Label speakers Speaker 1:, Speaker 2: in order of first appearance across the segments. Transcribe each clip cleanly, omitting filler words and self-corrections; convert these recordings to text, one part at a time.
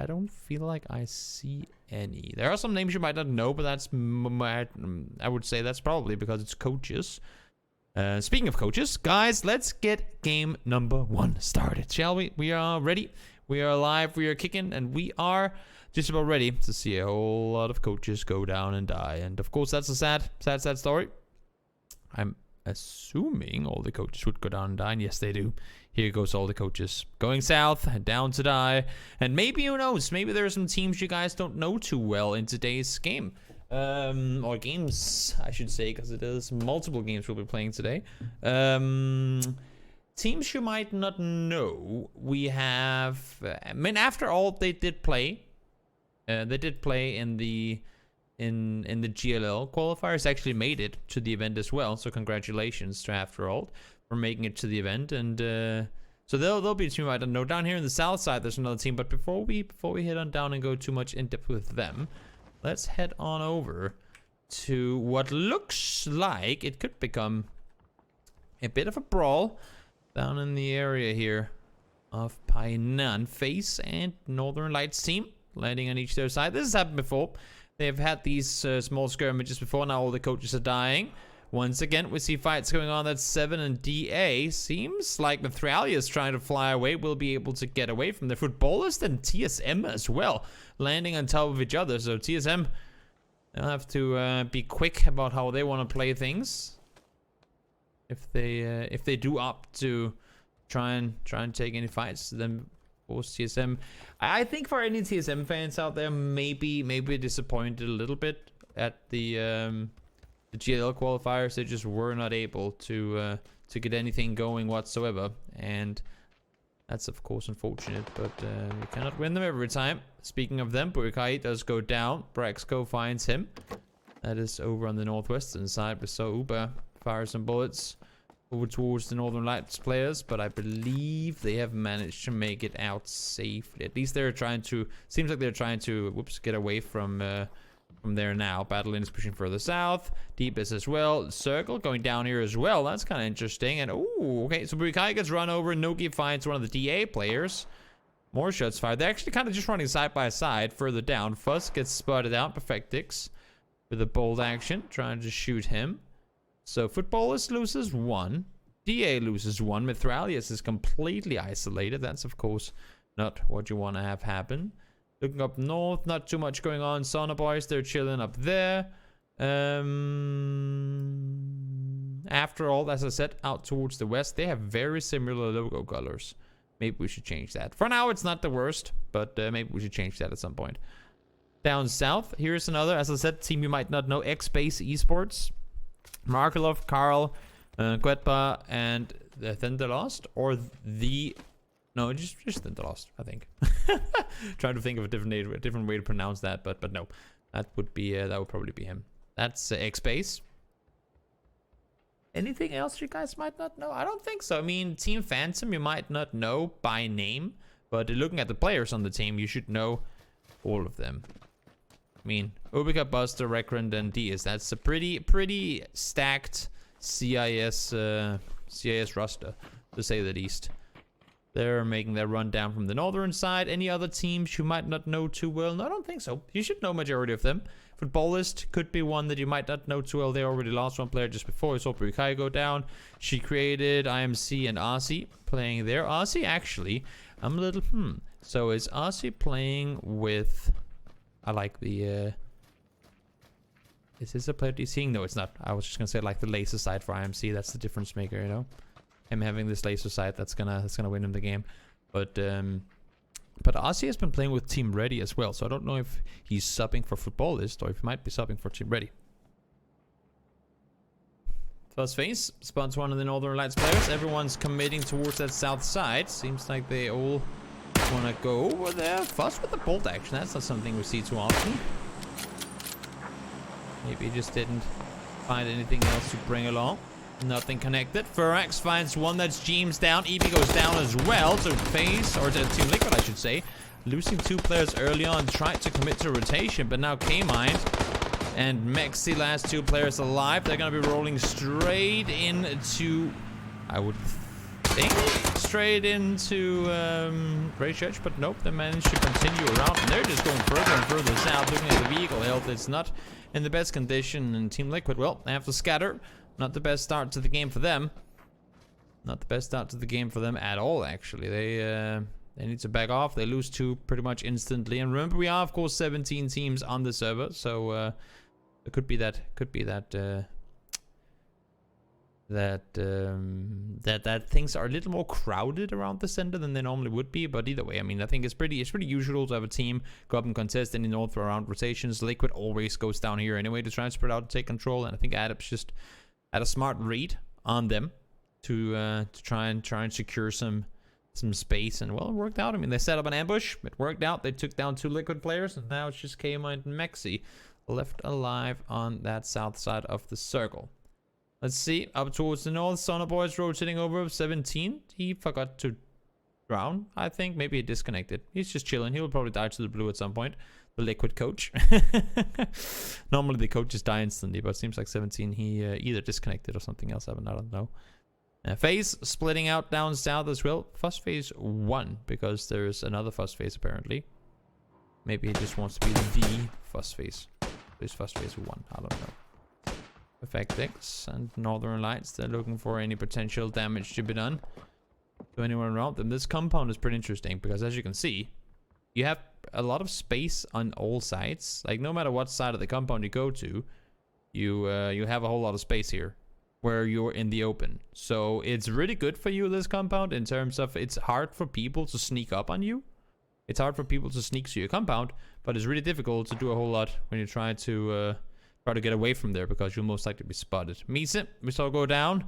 Speaker 1: I don't feel like I see any. There are some names you might not know, but that's I would say that's probably because it's coaches. Speaking of coaches, guys, let's get game number 1 started, shall we? We are ready. We are live. We are kicking, and we are just about ready to see a whole lot of coaches go down and die. And of course, that's a sad story. I'm assuming all the coaches would go down and die, and yes, they do. Here goes all the coaches going south and down to die. And maybe, who knows, maybe there are some teams you guys don't know too well in today's game. Or games, I should say, because it is multiple games we'll be playing today. Teams you might not know. We have, I mean, after all, they did play. They did play in the GLL qualifiers. Actually made it to the event as well. So congratulations to After All for making it to the event. And so there'll be a team I don't know. Down here in the south side, there's another team. But before we head on down and go too much in depth with them, let's head on over to what looks like it could become a bit of a brawl down in the area here of Painan FaZe and Northern Lights team landing on each their side. This has happened before. They've had these small skirmishes before. Now all the coaches are dying. Once again, we see fights going on. That's 7 and DA. Seems like Mithralia is trying to fly away. Will be able to get away from the Footballist and TSM as well, landing on top of each other. So TSM, they'll have to be quick about how they want to play things. If they do opt to try and take any fights, then of course TSM. I think for any TSM fans out there, maybe disappointed a little bit at the GLL qualifiers. They just were not able to get anything going whatsoever, and that's of course unfortunate. But you cannot win them every time. Speaking of them, Burikai does go down. Braxco finds him. That is over on the northwestern side. We saw Uber fire some bullets over towards the Northern Lights players, but I believe they have managed to make it out safely. At least they're trying to. Seems like they're trying to get away from there now. Battlein is pushing further south. Deep is as well. Circle going down here as well. That's kind of interesting. And oh, okay. So Burikai gets run over. Nogi finds one of the DA players. More shots fired. They're actually kind of just running side by side further down. Fuss gets spotted out. Perfectix with a bold action, trying to shoot him. So Footballist loses 1. DA loses 1. Mithralius is completely isolated. That's of course not what you want to have happen. Looking up north, not too much going on. Sauna Boys, they're chilling up there. After all, as I said, out towards the west, they have very similar logo colors. Maybe we should change that. For now, it's not the worst, but maybe we should change that at some point. Down south, here's another, as I said, team you might not know, X-Base Esports. Markelov, Carl, Quetba, and the Thunderlost, or the... No, just Thunderlost, I think. Trying to think of a different way to pronounce that, but no. That would be that would probably be him. That's X-Base. Anything else you guys might not know? I don't think so. I mean, Team Phantom you might not know by name, but looking at the players on the team, you should know all of them. I mean, Ubica, Buster, Rekrend, and Diaz. That's a pretty stacked CIS roster, to say the least. They're making their run down from the northern side. Any other teams you might not know too well? No, I don't think so. You should know majority of them. Footballist could be one that you might not know too well. They already lost one player just before. You saw Burikai go down. She created IMC and Aussie playing there. Aussie, actually, I'm a little, So is Aussie playing with... I like the, is this a player DCing? No, it's not. I was just gonna say like the laser sight for IMC. That's the difference maker, you know? Him having this laser sight, that's gonna win him the game. But Aussie has been playing with Team Ready as well, so I don't know if he's subbing for Footballist or if he might be subbing for Team Ready. First FaZe spots one of the Northern Lights players. Everyone's committing towards that south side. Seems like they all want to go over there. Fuss with the bolt action. That's not something we see too often. Maybe he just didn't find anything else to bring along. Nothing connected. Furax finds one. That's James down. EB goes down as well. So FaZe, or to Team Liquid I should say, losing 2 players early on, tried to commit to rotation, but now K-Mind and Mexi, last 2 players alive. They're going to be rolling straight into, I would think, straight into Grey Church, but nope, they managed to continue around. And they're just going further and further south, looking at the vehicle health. It's not in the best condition, and Team Liquid, well, they have to scatter. Not the best start to the game for them. Not the best start to the game for them at all, actually. They need to back off. They lose 2 pretty much instantly. And remember, we are, of course, 17 teams on the server, so it could be that things are a little more crowded around the center than they normally would be. But either way, I mean, I think it's pretty usual to have a team go up and contest any north or around rotations. Liquid always goes down here anyway to try and spread out and take control, and I think Adepts just had a smart read on them to try and secure some space, and well, it worked out. I mean, they set up an ambush, it worked out. They took down 2 Liquid players, and now it's just KMI and Mexi left alive on that south side of the circle. Let's see, up towards the north, Sonar Boy's rotating over 17. He forgot to drown, I think. Maybe he disconnected. He's just chilling. He'll probably die to the blue at some point. The Liquid coach. Normally the coaches die instantly, but it seems like 17, he either disconnected or something else happened. I don't know. Phase splitting out down south as well. Fuss phase 1, because there's another fuss phase apparently. Maybe he just wants to be the fuss phase. There's fuss phase 1, I don't know. Effect X and Northern Lights, they're looking for any potential damage to be done to anyone around them. This compound is pretty interesting because, as you can see, you have a lot of space on all sides. Like, no matter what side of the compound you go to, you have a whole lot of space here where you're in the open. So it's really good for you, this compound, in terms of it's hard for people to sneak up on you. It's hard for people to sneak to your compound, but it's really difficult to do a whole lot when you try to get away from there, because you'll most likely be spotted. Mise, we saw go down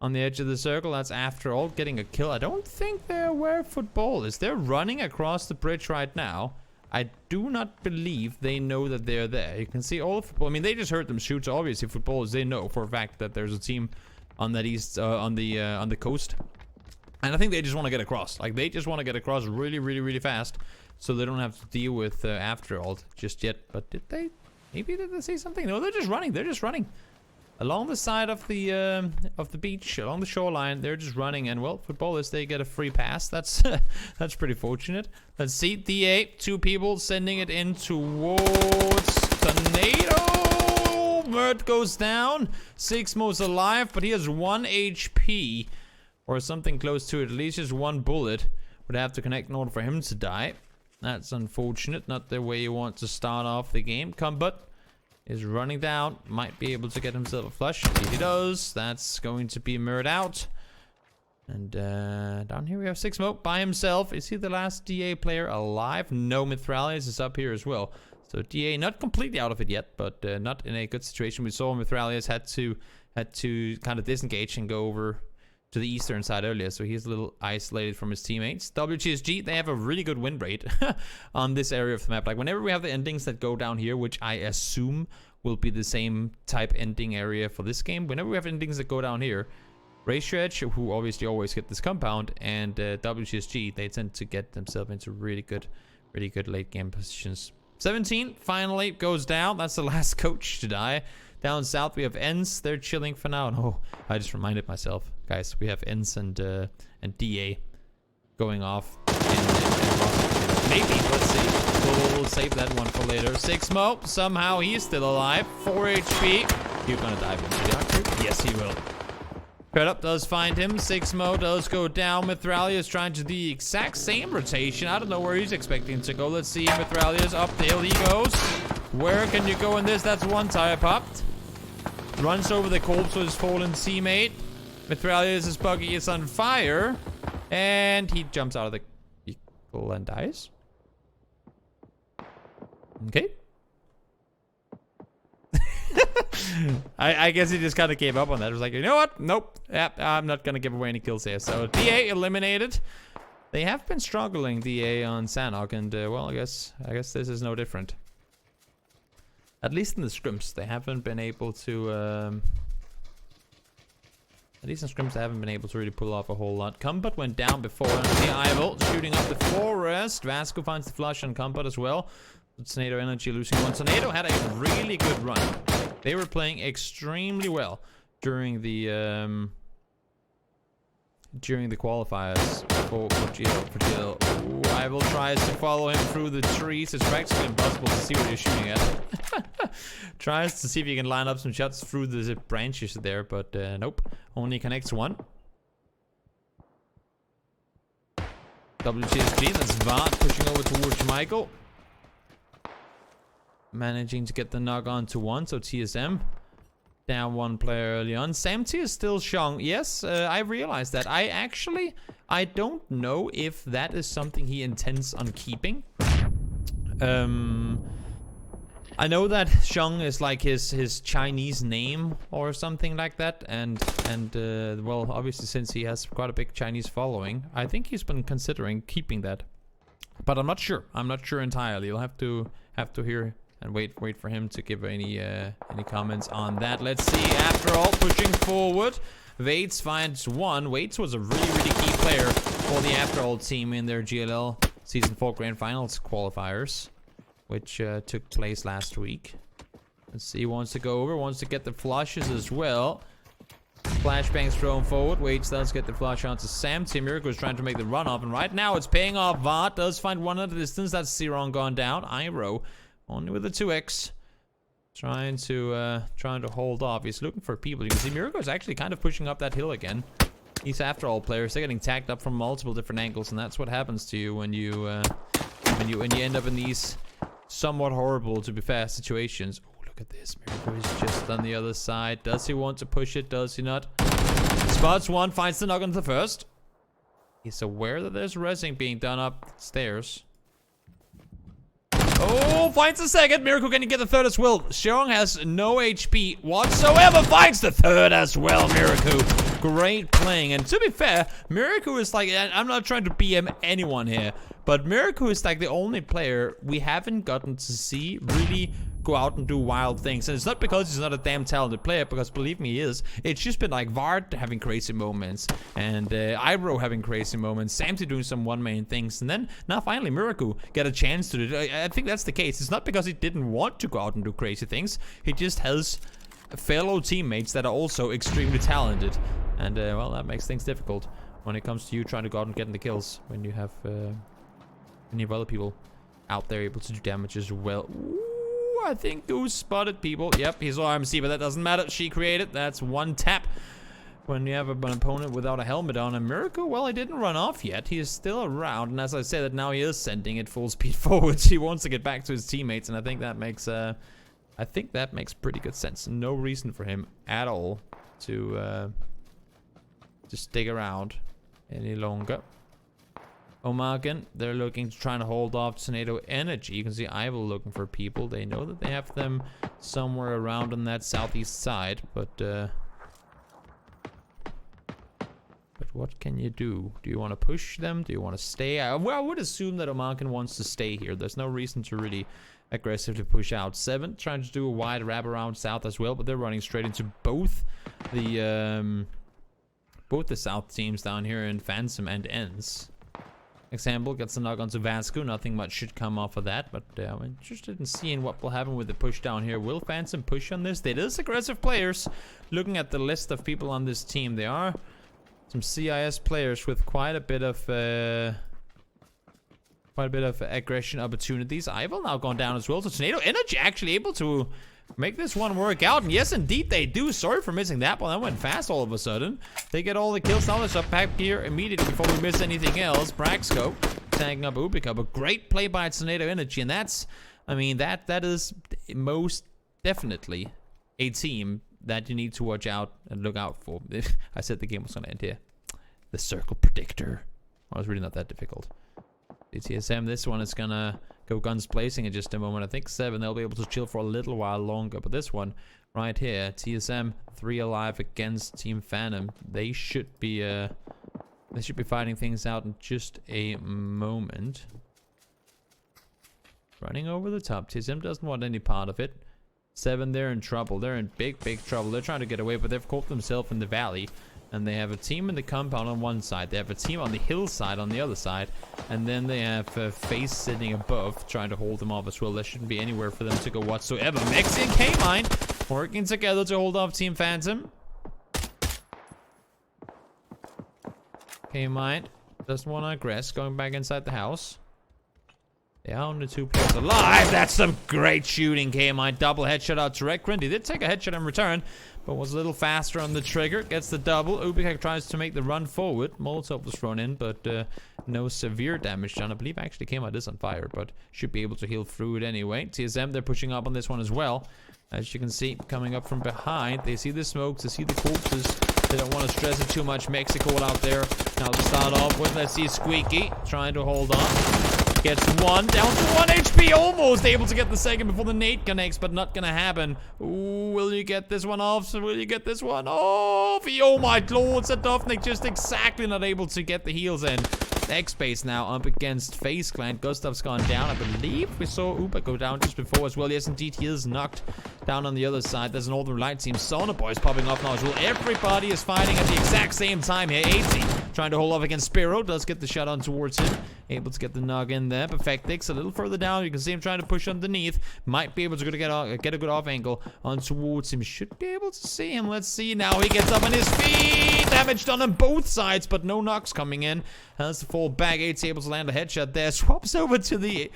Speaker 1: on the edge of the circle. That's after all getting a kill. I don't think they're aware football is. They're running across the bridge right now. I do not believe they know that they're there. You can see all of football. I mean, they just heard them shoot, so obviously footballers, they know for a fact that there's a team on that east on the coast. And I think they just want to get across. Like, they just want to get across really, really, really fast, so they don't have to deal with after all just yet. But did they? Maybe did they say something? No, they're just running. They're just running along the side of the beach, along the shoreline. They're just running, and well, footballers, they get a free pass. That's that's pretty fortunate. Let's see, DA, 2 people sending it in towards Tornado. Mert goes down. Sixmo's alive, but he has 1 HP or something close to it. At least just 1 bullet would have to connect in order for him to die. That's unfortunate. Not the way you want to start off the game. Combat is running down. Might be able to get himself a flush. If he does, that's going to be Mert out. And down here we have Sixmo by himself. Is he the last DA player alive? No, Mithralis is up here as well. So DA not completely out of it yet, but not in a good situation. We saw Mithralis had to kind of disengage and go over to the eastern side earlier, so he's a little isolated from his teammates. WGSG, they have a really good win rate on this area of the map. Like, whenever we have the endings that go down here, which I assume will be the same type ending area for this game, whenever we have endings that go down here, Raystretch, who obviously always get this compound, and WGSG, they tend to get themselves into really good late game positions. 17 finally goes down. That's the last coach to die. Down south we have Ens. They're chilling for now. Oh, I just reminded myself, guys. We have Ens and DA going off. Maybe, let's see. We'll save that one for later. Sixmo, somehow he's still alive. 4 HP. You're gonna dive into the archer? Yes, he will. Up does find him. Sixmo does go down. Mithralia is trying to do the exact same rotation. I don't know where he's expecting to go. Let's see. Mithralia's up the hill he goes. Where can you go in this? That's 1 tire popped. Runs over the corpse of his fallen teammate. Mithralia's buggy is on fire. And he jumps out of the vehicle and dies. Okay. I guess he just kind of gave up on that. It was like, you know what? Nope. Yep, I'm not going to give away any kills here. So, DA eliminated. They have been struggling, DA, on Sanhok. And, well, I guess this is no different. At least in the scrims, they haven't been able to... At least in scrims, they haven't been able to really pull off a whole lot. Combat went down before. And the Eyeball shooting up the forest. Vasco finds the flush on Combat as well. Tornado Energy losing 1. Tornado had a really good run. They were playing extremely well during the during the qualifiers for GL. Ooh, I will try to follow him through the trees. It's practically impossible to see what you're shooting at. Tries to see if you can line up some shots through the branches there, but nope. Only connects one. WTSG, that's Vart pushing over towards Michael. Managing to get the knock on to one, so TSM down one player early on. Samty is still Shang. Yes, I realized that. I don't know if that is something he intends on keeping. I know that Shang is like his Chinese name or something like that, and well, obviously since he has quite a big Chinese following, I think he's been considering keeping that. But I'm not sure. I'm not sure entirely. You'll have to hear and wait for him to give any comments on that. Let's see. After all, pushing forward, Waits finds one. Waits was a really key player for the After All team in their GLL Season 4 Grand Finals qualifiers, which took place last week. Let's see. He wants to go over. Wants to get the flushes as well. Flashbangs thrown forward. Waits does get the flush onto Sam. Miracle is trying to make the run up, and right now it's paying off. Vart does find one at the distance. That's Siron gone down. Iro only with the 2x. Trying to hold off. He's looking for people. You can see Miracle is actually kind of pushing up that hill again. These After All players, they're getting tagged up from multiple different angles, and that's what happens to you when you end up in these somewhat horrible, to be fair, situations. Oh, look at this. Miracle is just on the other side. Does he want to push it? Does he not? Spots one, finds the knock on the first. He's aware that there's rezzing being done upstairs. Oh, finds the second. Miracle, can you get the third as well? Xiong has no HP whatsoever. Finds the third as well, Miracle. Great playing. And to be fair, Miracle is like, I'm not trying to BM anyone here, but Miracle is like the only player we haven't gotten to see really go out and do wild things. And it's not because he's not a damn talented player, because believe me, he is. It's just been like Vart having crazy moments, and Iro having crazy moments, Samty doing some one-man things, and then now finally Miracle get a chance to do it. I think that's the case. It's not because he didn't want to go out and do crazy things. He just has fellow teammates that are also extremely talented, and well, that makes things difficult when it comes to you trying to go out and get the kills when you have other people out there able to do damage as well. Ooh, I think Goose spotted people. Yep, he's RMC, but that doesn't matter. She created. That's one tap when you have an opponent without a helmet on. And Miracle, well, he didn't run off yet. He is still around, and as I said, that now he is sending it full speed forwards. He wants to get back to his teammates, and I think that makes pretty good sense. No reason for him at all to stick around any longer. Omagan, they're looking to try to hold off Tornado Energy. You can see Ival looking for people. They know that they have them somewhere around on that southeast side, but what can you do? Do you want to push them? Do you want to stay? Well, I would assume that Omagan wants to stay here. There's no reason to really aggressively push out. 7 trying to do a wide wrap around south as well, but they're running straight into both the south teams down here in Phantom and Ends. Example gets a knock onto Vasco. Nothing much should come off of that, but I'm interested in seeing what will happen with the push down here. Will Phantom push on this? It is aggressive players. Looking at the list of people on this team, there are some CIS players with quite a bit of aggression opportunities. Ival now gone down as well. So Tornado Energy actually able to make this one work out, and yes indeed they do. Sorry for missing that one. That went fast all of a sudden. They get all the kills. Now let's up pack gear immediately before we miss anything else. Braxco tagging up Ubika, but great play by Tornado Energy, and that's, I mean, that is most definitely a team that you need to watch out and look out for. I said the game was gonna end here. The Circle Predictor. Well, it's really not that difficult. TSM, this one is gonna go guns blazing in just a moment. I think 7, they'll be able to chill for a little while longer, but this one right here, TSM 3 alive against Team Phantom. They should be fighting things out in just a moment. Running over the top. TSM doesn't want any part of it. 7, they're in trouble. They're in big trouble. They're trying to get away, but they've caught themselves in the valley. And they have a team in the compound on one side. They have a team on the hillside on the other side. And then they have Face sitting above, trying to hold them off as well. There shouldn't be anywhere for them to go whatsoever. Mexi and K-Mine working together to hold off Team Phantom. K-Mine doesn't want to aggress. Going back inside the house. They are only 2 players alive. That's some great shooting, K-Mine. Double headshot out to Rekrin. He did take a headshot in return, but was a little faster on the trigger. Gets the double. Ubikek tries to make the run forward. Molotov was thrown in, but no severe damage done. I believe actually K-Mine is on fire, but should be able to heal through it anyway. TSM, they're pushing up on this one as well. As you can see, coming up from behind. They see the smokes. They see the corpses. They don't want to stress it too much. Mexico out there. Now to start off with, let's see Squeaky trying to hold on. Gets one, down to 1 HP, almost able to get the second before the nade connects, but not gonna happen. Ooh, will you get this one off? Will you get this one off? Oh my lord, Sadovnik just exactly not able to get the heals in. X-Base now up against FaZe Clan. Gustav's gone down. I believe we saw Uber go down just before as well. Yes, indeed, he is knocked down on the other side. There's an Northern Light team. Sauna Boys popping off now as well. Everybody is fighting at the exact same time here. 80 trying to hold off against Spiro. Does get the shot on towards him. Able to get the nog in there. Perfectix a little further down. You can see him trying to push underneath. Might be able to get a good off angle on towards him. Should be able to see him. Let's see now. He gets up on his feet. Damage done on both sides, but no knocks coming in. Has to fall back. 80 able to land a headshot there. Swaps over to the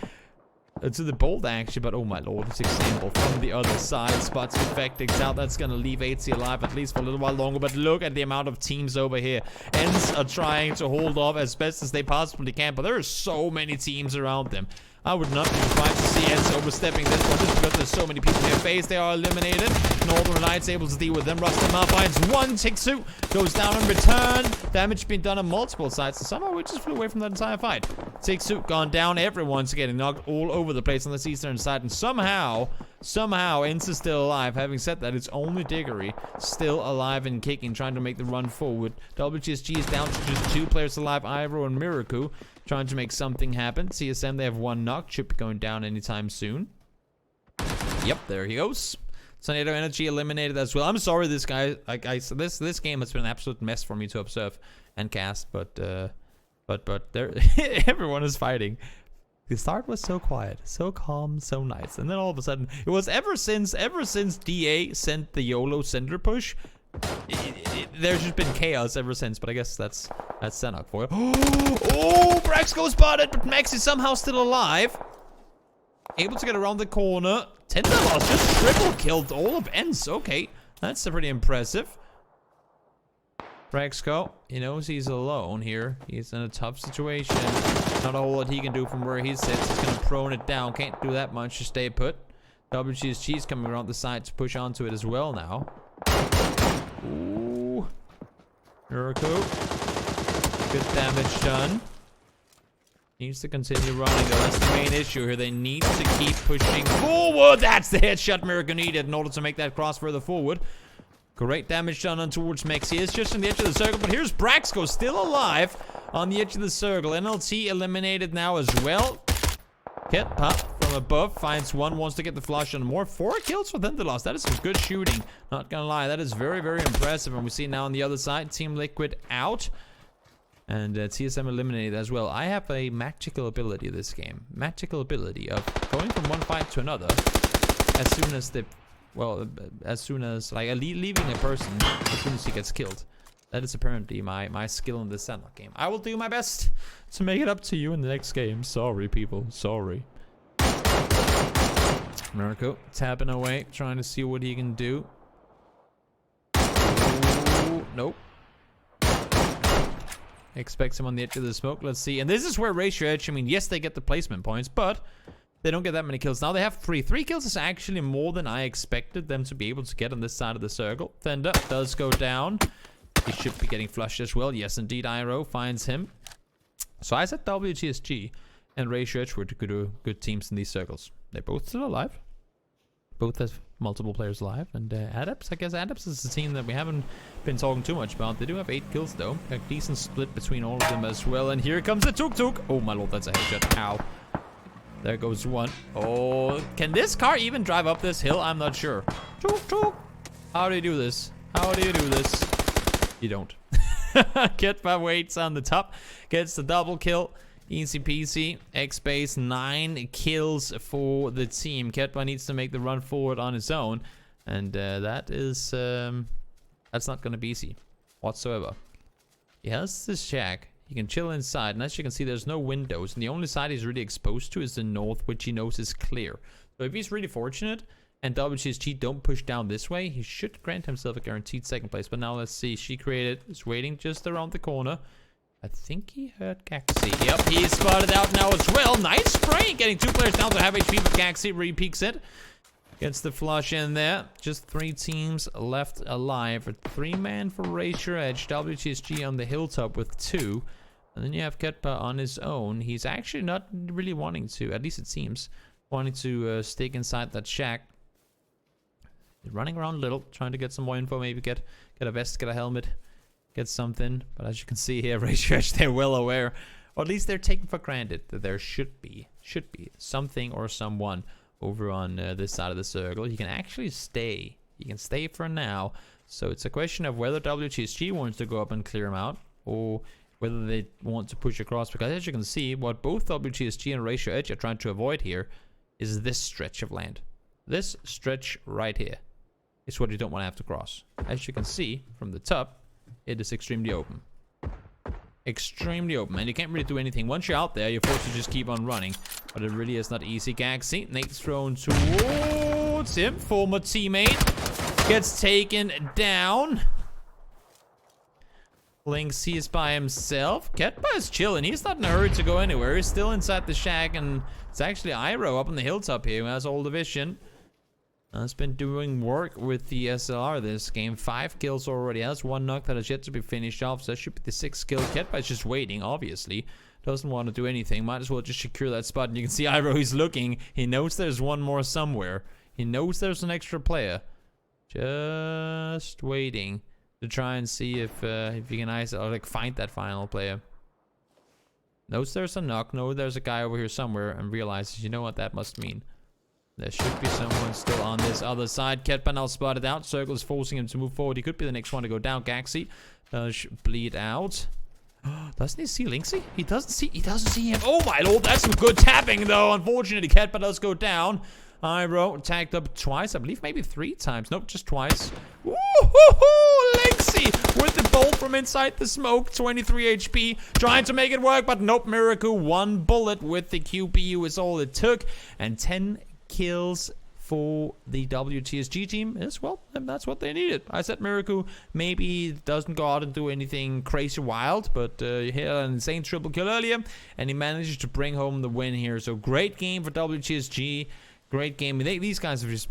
Speaker 1: bolt actually, but oh my lord, it's example from the other side. Spots Perfectix out. That's gonna leave 80 alive at least for a little while longer, but look at the amount of teams over here. Ents are trying to hold off as best as they possibly can, but there are so many teams around them. I would not be surprised to see Ents overstepping this one just because there's so many people in their face. They are eliminated. Northern Lights able to deal with them. Rustam finds one. Tiksu goes down in return. Damage being done on multiple sides. And somehow we just flew away from that entire fight. Tiksu gone down. Everyone's getting knocked all over the place on this eastern side. And somehow Ents is still alive. Having said that, it's only Diggory still alive and kicking, trying to make the run forward. WGSG is down to just 2 players alive, Ivro and Miraku, trying to make something happen. CSM, they have 1 knock. Should be going down anytime soon. Yep, there he goes. Tornado Energy eliminated as well. I'm sorry, this guy. This game has been an absolute mess for me to observe and cast, but there, everyone is fighting. The start was so quiet, so calm, so nice, and then all of a sudden, it was ever since DA sent the YOLO center push. There's just been chaos ever since, but I guess that's Senok for you. Oh, Braxco spotted, but Max is somehow still alive. Able to get around the corner. Tenderloss just triple killed all of Ents. Okay, that's pretty impressive. Braxco, he knows he's alone here. He's in a tough situation. Not a whole lot he can do from where he sits. He's gonna prone it down. Can't do that much to stay put. WGSG's coming around the side to push onto it as well now. Ooh. Miracle. Good damage done. Needs to continue running though. That's the main issue here. They need to keep pushing forward. That's the headshot Miracle needed in order to make that cross further forward. Great damage done on towards Mex. He is just on the edge of the circle, but here's Braxco still alive on the edge of the circle. NLT eliminated now as well. Kit Pop from above finds one, wants to get the flush on more. 4 kills for Tenderloss. That is some good shooting. Not gonna lie, that is very, very impressive. And we see now on the other side, Team Liquid out. And TSM eliminated as well. I have a magical ability this game. Magical ability of going from one fight to another as soon as the... Well, as soon as... Like, leaving a person as soon as he gets killed. That is apparently my skill in this Sandlock game. I will do my best to make it up to you in the next game. Sorry, people. Sorry. Mirko tapping away, trying to see what he can do. Ooh, nope. Expects him on the edge of the smoke. Let's see. And this is where Ratio Edge, I mean, yes, they get the placement points, but they don't get that many kills. Now they have 3. 3 kills is actually more than I expected them to be able to get on this side of the circle. Fender does go down. He should be getting flushed as well. Yes, indeed, Iro finds him. So I said WGSG and Ratio Edge were good teams in these circles. They're both still alive. Both have multiple players alive. And Adeps, I guess Adeps is a team that we haven't been talking too much about. They do have 8 kills though. A decent split between all of them as well. And here comes the Tuk Tuk. Oh my lord, that's a headshot. Ow. There goes one. Oh, can this car even drive up this hill? I'm not sure. Tuk Tuk. How do you do this? How do you do this? You don't. Ketpa waits on the top. Gets the double kill. Easy peasy. X-Base 9 kills for the team. Ketpa needs to make the run forward on his own. And that is... that's not going to be easy whatsoever. He has this shack. He can chill inside. And as you can see, there's no windows. And the only side he's really exposed to is the north, which he knows is clear. So if he's really fortunate and WTSG don't push down this way, he should grant himself a guaranteed second place. But now let's see. She created is waiting just around the corner. I think he heard Gaxi. Yep, he is spotted out now as well. Nice spray. Getting 2 players down to half HP, but Gaxi re-peeks it. Gets the flush in there. Just 3 teams left alive. A 3-man for Razor Edge. WTSG on the hilltop with 2. And then you have Ketpa on his own. He's actually not really wanting to, at least it seems, wanting to stick inside that shack. He's running around a little, trying to get some more info. Maybe get a vest, get a helmet. Get something, but as you can see here, Razor Edge, they're well aware, or at least they're taking for granted that there should be something or someone over on this side of the circle. You can actually stay. You can stay for now. So it's a question of whether WTSG wants to go up and clear them out, or whether they want to push across. Because as you can see, what both WTSG and Razor Edge are trying to avoid here is this stretch of land. This stretch right here is what you don't want to have to cross. As you can see from the top, it is extremely open. Extremely open. And you can't really do anything. Once you're out there, you're forced to just keep on running. But it really is not easy. Gaxi. Nate's thrown towards him. Former teammate gets taken down. Lynx, he is by himself. Ketpa is chilling. He's not in a hurry to go anywhere. He's still inside the shack. And it's actually Iro up on the hilltop here who has all the vision. Has been doing work with the SLR this game. 5 kills already. Has 1 knock that has yet to be finished off. So that should be the 6th kill. Ketpa is just waiting, obviously. Doesn't want to do anything. Might as well just secure that spot. And you can see Iro, he's looking. He knows there's one more somewhere. He knows there's an extra player. Just waiting to try and see if you can or like find that final player. Knows there's a knock. Knows there's a guy over here somewhere. And realizes, you know what that must mean. There should be someone still on this other side. Ketpa now spotted out. Circle is forcing him to move forward. He could be the next one to go down. Gaxi does bleed out. Doesn't he see Lynxy? He doesn't see him. Oh my lord, that's some good tapping though. Unfortunately, Ketpa does go down. Iro tagged up twice. I believe maybe 3 times. Nope, just twice. Woo-hoo-hoo! Lynxy with the bolt from inside the smoke. 23 HP. Trying to make it work, but nope. Miracle. 1 bullet with the QPU is all it took. And 10 kills for the WTSG team as well, and that's what they needed. I said Miracle maybe doesn't go out and do anything crazy wild, but he hit an insane triple kill earlier, and he managed to bring home the win here. So great game for WTSG. Great game. These guys have just